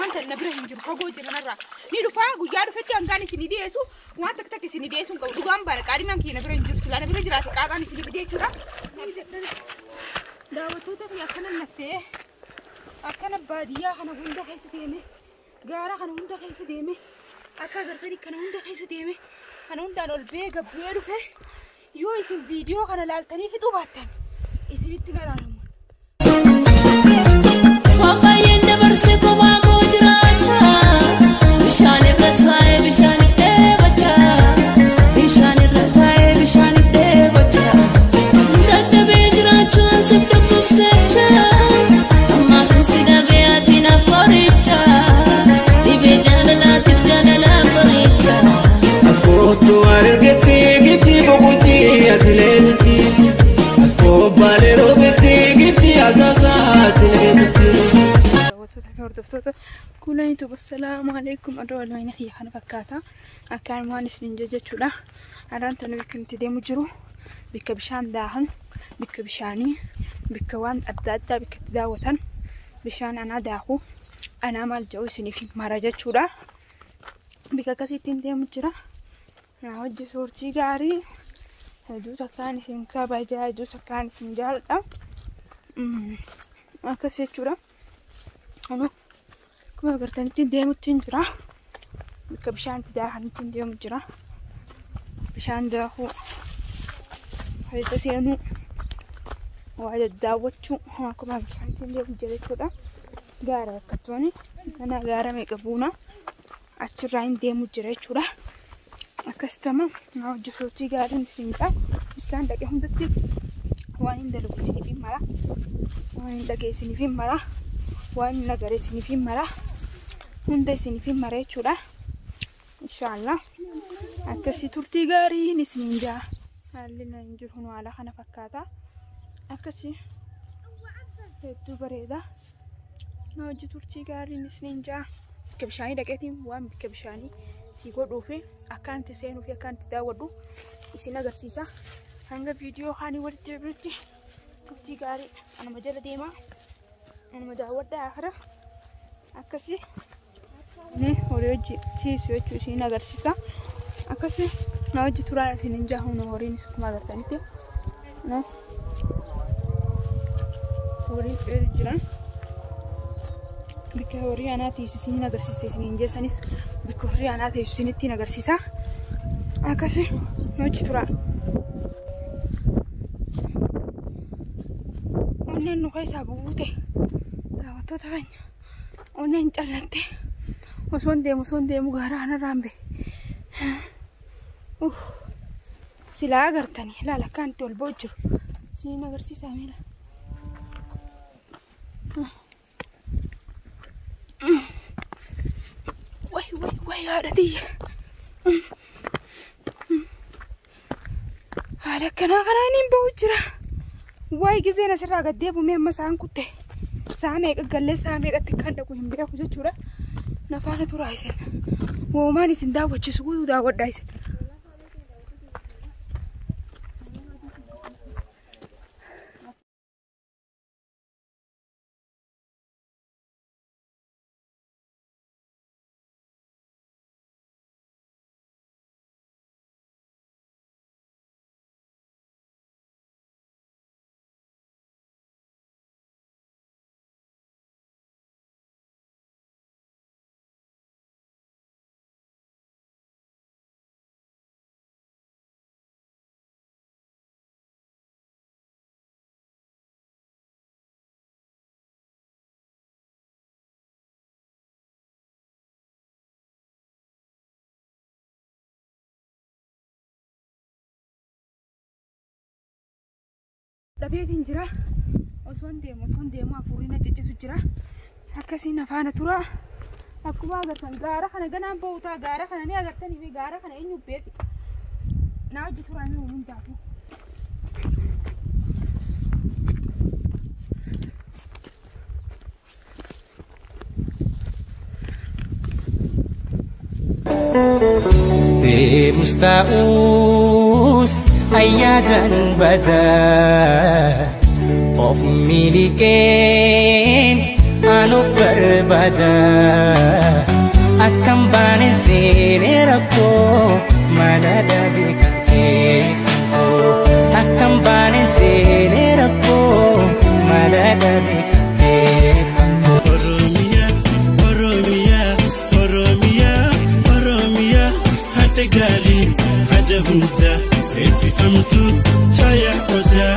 وانت نبره نجيب فوق جرنا را نيلو فاق وجارو فتي أنغاني سندي إيسو وانت تك سندي إيسو كودوغام بارك عاري مان كي نبره نجيب سلا نبره جرات كاغاني سندي بدي كذا دعوتو تبي أكنا نفيه أكنا بادية أنا هوندا كيس ديمه غارا أنا هوندا كيس ديمه أكا غرتني كنا هوندا كيس ديمه أنا هوندا نولبيه قبيرو فيه يو اسم فيديو أنا لالتني في دوباتن اسمي تنارانو وقاين دبرسكو باقو جراجا بشان الرتاي بشان الدبجا بشان الرتاي بشان الدبجا ندبي جراجو سبدكم سجا أما خنسنا بياتنا فريجا لبي جالنا تفجالنا فريجا أسكوتو أرقتي قتي بقوتي أتليتي أسكوب باليرو قتي قتي أساسات ليتي دفتوتا كلين توب السلام عليكم أدعو لين هي خنا فكاتا أكان ما نسلين جزء أران تنو كنت ديمو جرو بك بشان داهن بك بشاني بك وان أدادا بك تداوتن بشان أنا داهو أنا مال جوسني في مراجع شورا بك كسيتين ديمو جرا ناوج صورتي غاري هدو سكاني سنكا باجا هدو سكاني سنجال أكسيت شورا أنا كم أقدر تنديم تنجرا بكبشان تداهن تنديم جرا بشان داهو هذا سيانو وهذا الداوتشو ها كم أقدر تنديم جرا كذا غارة كتوني أنا غارة ميكابونا أشرين ديم جرا شورا أكستما أو جسوتي غارة نسينجا كان دقيهم دتي وين دلوا سني في مرة وين دقي سني في مرة وين نجاري سني في مرة هندي سني في مرة شورا إن شاء الله أكسي تورتي غاري نسنينجا هالنا نجور هنو على خنا فكاتا أكسي تدو بريدا نوجي تورتي غاري نسنينجا كبشاني دقيتي وان بكبشاني تيقول روفي أكان تسينو في أكان تداودو إسينا غرسيسا هنگا فيديو خاني ورد جبرتي تورتي غاري أنا مجال ديما أنا مداود آخره أكسي نه هوريجي تيسو يجوسي نغرسيسا أكسي نوجي تورا سننجا هون هورين سكما غرتانيتو نه هورين إرجران بك هوري أنا تيسو سيني نغرسيسا سننجا سنس بك هوري أنا تيسو سنتي نغرسيسا أكسي نوجي تورا ونن نخيسا بوته دعوتو تبين ونن جلتي وسون ديمو غارانا رامبي سلا غرتني لا لا كانت البوجر سينا غرسي ساميلا وي هذا تيجي هذا كان غراني بوجرة واي جزينا سرا قد يبو مين مسان كنت سامي قال سامي قد كان كوهم بيا كوجا چورا نفانه ترايسن وماني سندا وچ سوو دا ودايسن دبيت انجرا وسون ديمو افورينا ججسو جرا akkasi nafaana tura akkuma agartan gaara kana ganaan bootaa gaara kana ni agartanii fi gaara kana eenyu beeku naa hojii turaanii uumun taatu مستعوس أيادا بدا of milikin anuuf barbaada akkam baane seenee rakkoo madada beekan kee akkam baane seenee rakkoo madada beekan kee Oromia, Oromia, Oromia, Oromia, hada gari, hada hunda, ebi amtu, chaya oda.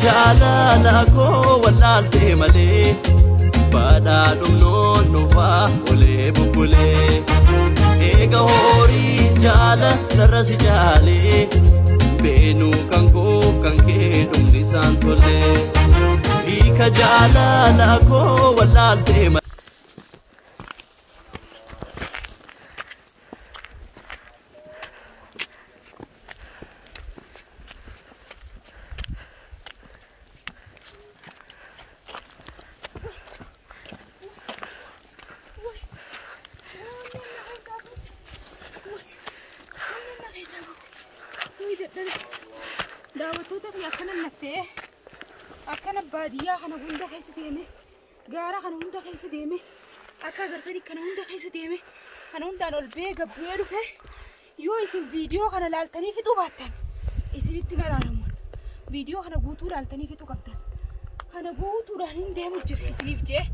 Jaalala koo walaaltee malee badhaadhum noonnuufaa olee bubbulee eega horii jaalallarra si jaalee beenuu kan koo kan kee dhumni isaan tollee hiika jaalala koo walaaltee malee. daawwattoota fi akkana naftee akkana baadiyyaa kana hunda keessa deeme gaara kana hunda keessa deeme akka agartanii kana hunda keessa deeme kana hundaan ol bee gabbee dhufe yoo isin viidiyoo kana laaltanii fixuu baattan isinitti naraaramu viidiyoo kana guutuu laaltanii fixuu qabdan kana guutuudhaan hin deemu jira isiniif jee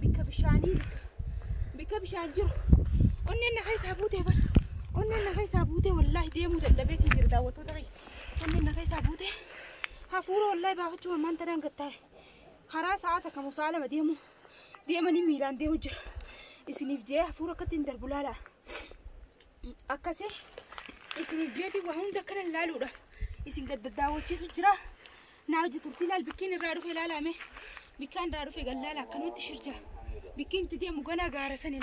bikka bishaan jiru onneen nafa isaa buutee bara onneen nafa isaa buutee wallaahi deemuu dadhabeetii jira daawwattoota fi onneen nafa isaa buutee hafuura wallaahi baafachuu ammaan tanaan gattaa'e haraa sa'aata kamu saalama deemanii miilaan deemu jira isiniif jee hafuura akkatti hin darbu laala akkasii isiniif jeetii waa hunda akkana ilaaluudha isin daawwachiisu jira naa hojii turtii laal bikkiin irraa dhufe ilaalame bikkaan irraa dhufe gallaala akkanumatti shirjaa bikkiin itti deemu ganaa gaara sani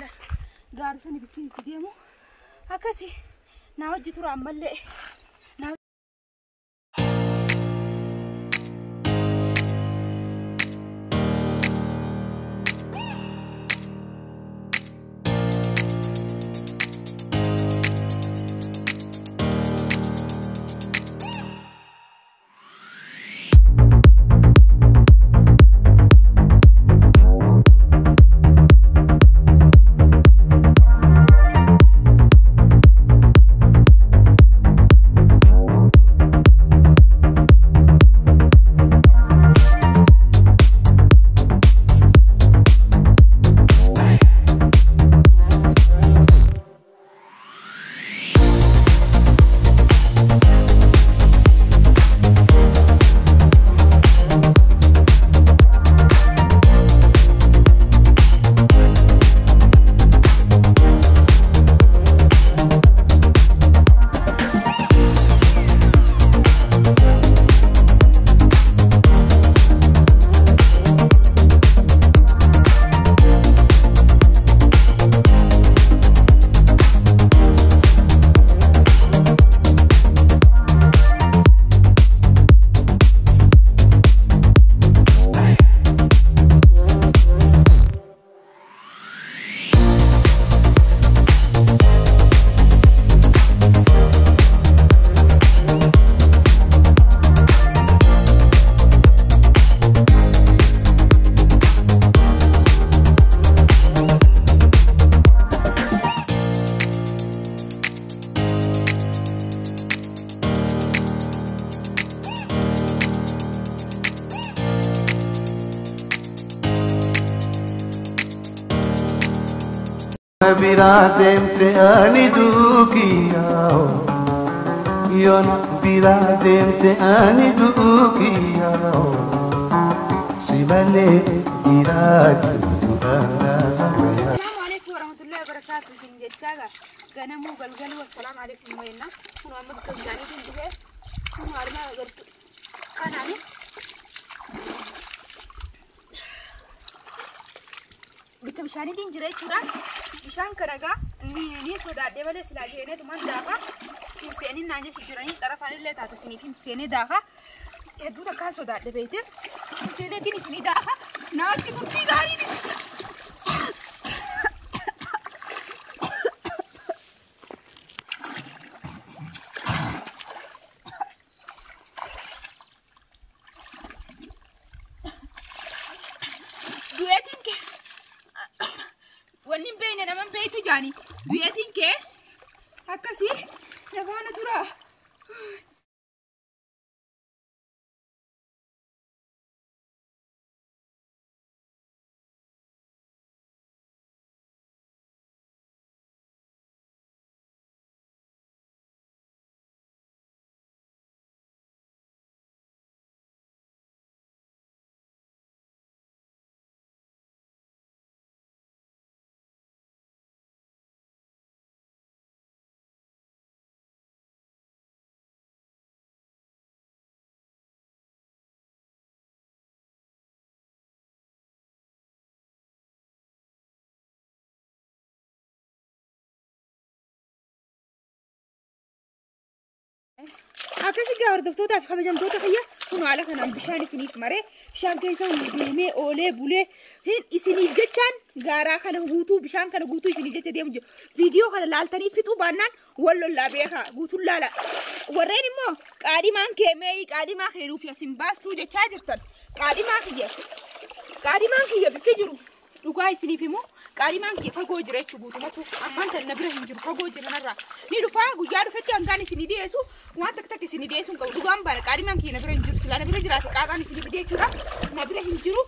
bikkiin itti deemu akkasii naa hojii tura ammallee Biratem te ani dukiya yoona biraa deemte ani du'uukiyya si malee jiraachuu السلام عليكم ورحمة الله وبركاته. سنجتشاga ganamu galgalu والسلام عليكم وينا كنا مدكم جاني تنتبه كنا أرما قرط كناني بكمشاني تنجري كورا إشان كرجا ني سودا دبل سلاجينه تمان داها سيني نانجي فجراني طرفاني اللي تاتو سيني داها هدو تكا سودا دبيته سيني تني سيني داها ناجي كنتي غاري ونين بيننا من بيتو جاني بيتين كي هكاسي نفانا ترى أكاسي كهر دفتوتا في خمسة دفتوتا خيا هنو على خنا بشان سنيف مرة بشان كيسا وديمة أولى بولة هن سنيف جتان غارا خنا غوتو بشان خنا غوتو سنيف جت ديم جو فيديو خنا لالتاني فتو بانان ولا لا بيها غوتو لا وريني مو قادي مان كمي قادي ما خيرو في سنباس تو جت شاجرتن قادي ما خيا بتجرو لقاي سنيف مو قاري مان كيف أقول جريت شو بوتو ماتو أمان تنبره هنجر أقول جرنا مرة نيرو فاق وجارو فتي أنغاني سنيدي يسو وان تك سنيدي يسو كو دوغام بار قاري مان كي نبره هنجر سلا نبره جرات كاغاني سنيدي يسو نبره هنجرو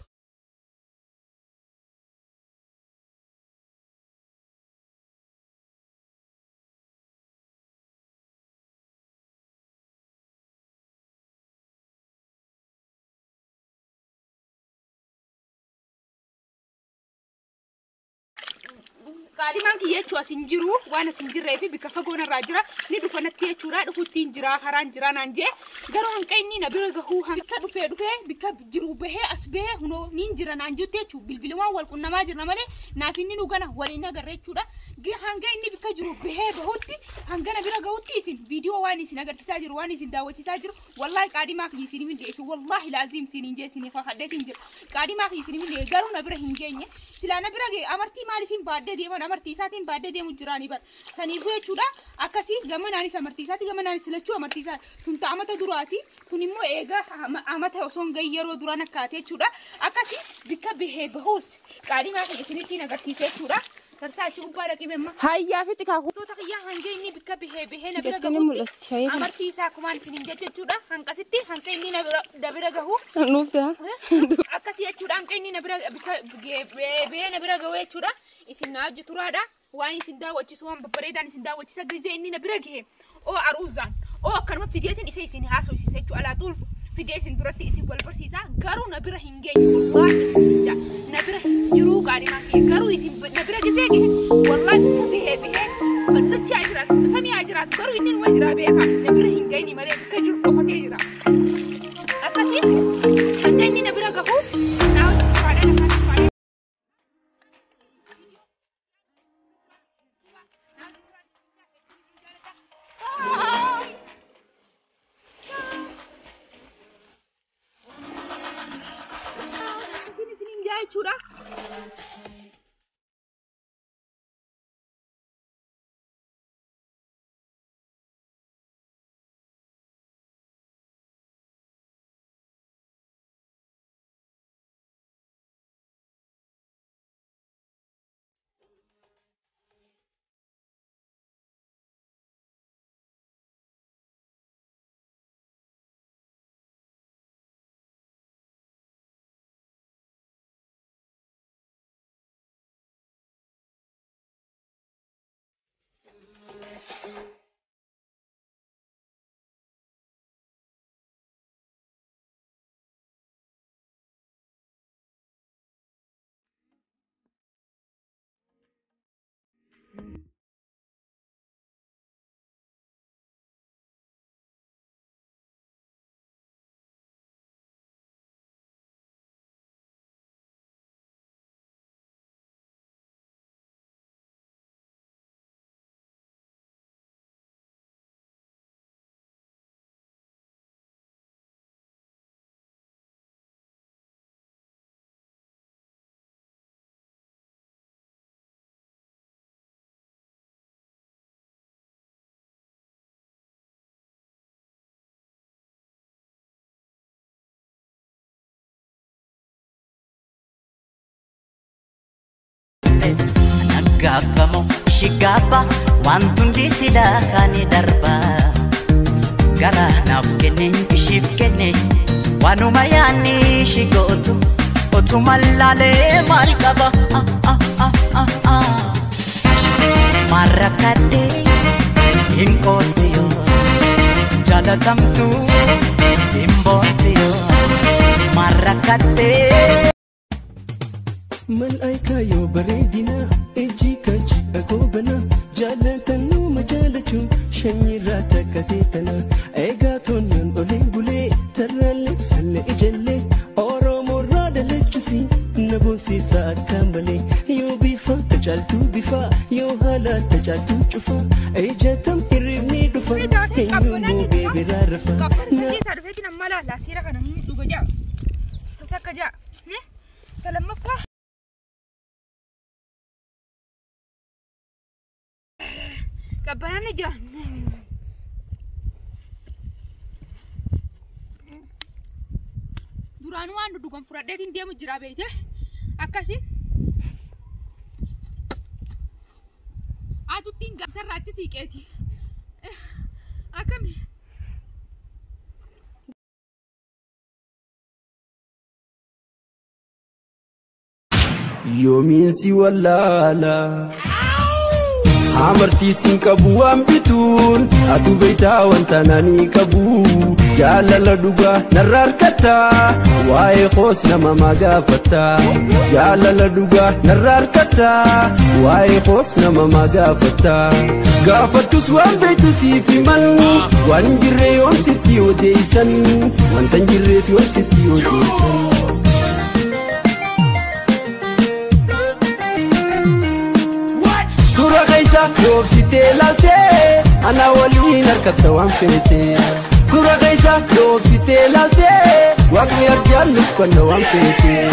قادي مان كي يچو سنجرو وانا سنجري في بكفغونا راجرا ني دفنت يچورا دفوتين جرا خران جرا نانجي غارو هنكايني نبرغ هو بكا دفه بكا جرو به اسبه هنو نينجرا نانجو تيچو بلبلوا والكنا ما جرنا مالي نافيني نوغنا ولينا غريچودا غي هنكايني بكا جرو به بهوتي هنغنا برغ هوتي سين فيديو واني سين غر تساجر واني سين داوتي ساجر والله قادي ما كي سين من ديس والله لازم سين انجي سين فخدتين جر قادي ما كي سين من دي غارو نبره هنجيني سلانا برغ امرتي مالي فين باد ديما amartiisaatiin baadee deemu jiraanii bar saniifuu jechuudha akkasii gamanaanis amartiisaati gamanaanis lachuu amartiisaa tun ta'amata duraati tun immoo eega amata osoon gayyaroo duraan akkaatee jechuudha akkasii bikka bahee bahuus qaadhimaa kan isinitti agarsiisee jechuudha sarsaachii gubbaa dhaqibee amma hayyaa fi xiqqaa toota kiyyaa hanga inni bikka bahee na bira gahuutti amartiisaa kumaan isiniin jechuudha hanqasitti hanqa inni na bira gahu nuufta akkasii jechuudha hanqa inni na bira bikka bahee na bira gahu jechuudha isin naajju turaadha waan isin daawwachisu waan babbareedaan isin daawwachisa gizee inni na bira gahe oo aruuzaan oo akkanuma fideetiin isa isin haasofsiisa jechuudha alaatul fidee isin duratti isin wal barsiisa garuu na bira hin geenye wallaahi na bira hin jiru qaadhimaa kee garuu isin na bira gizee gahe wallaahi bihee bal'achaa jiraatu samii jiraatu garuu inni numa jira beekaa na bira hin geenye malee bikka jiru dhokatee jira akkasii hanga inni na bira gahu chura malee naggaabamo shigaaba wantundi sida kani darba gara naaf kenne ishif kenne wanuma yaani shigootu otumalale malqaba marakate inkostiyo jalatamtu imbotiyo marakate malaika yo baredina ejikaji agobana jalatanu majalachu shanyira takatetana egatonyan olebule taralipsale ijelle oromo radalechusi nabosi saad kambale yo bifa tajaltu bifa yo hala tajaltu chufa ejatam iribni dufa enyumo bebira rafa ni sarfetina mala la sira kana dugoja takaja ne kalamaka kabarane jan duranu andu dugon furade din demu jira beete akasi adu tinga sarrachi siketi akami yomin si wallala amarti sin kabu ambitun atu beita wantanani kabu jaalala duga nararkata wae khos nama magafata jaalala duga nararkata wae khos nama magafata gafatus wan beitu sifi man wan jirre on siti odeisan wan tanjirre si on siti odeisan دوبتي لالتي أنا ولي نركب دوام فيتي كورا غيسا دوبتي لالتي وقني أرجال نسكن دوام فيتي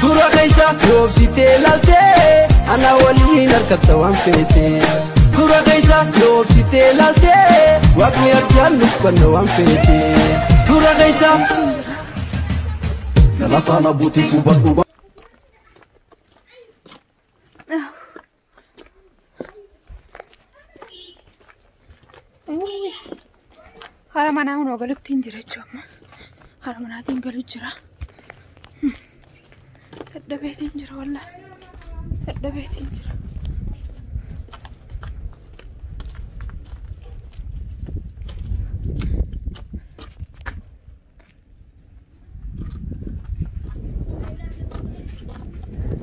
كورا غيسا دوبتي لالتي أنا ولي نركب دوام فيتي كورا غيسا دوبتي لالتي وقني أرجال نسكن دوام فيتي كورا غيسا لا طانا بوتي فوبا haramana uno galutin jira choma haramana tin galu jira tadda beetin jira walla tadda beetin jira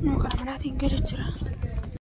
no haramana tin galu jira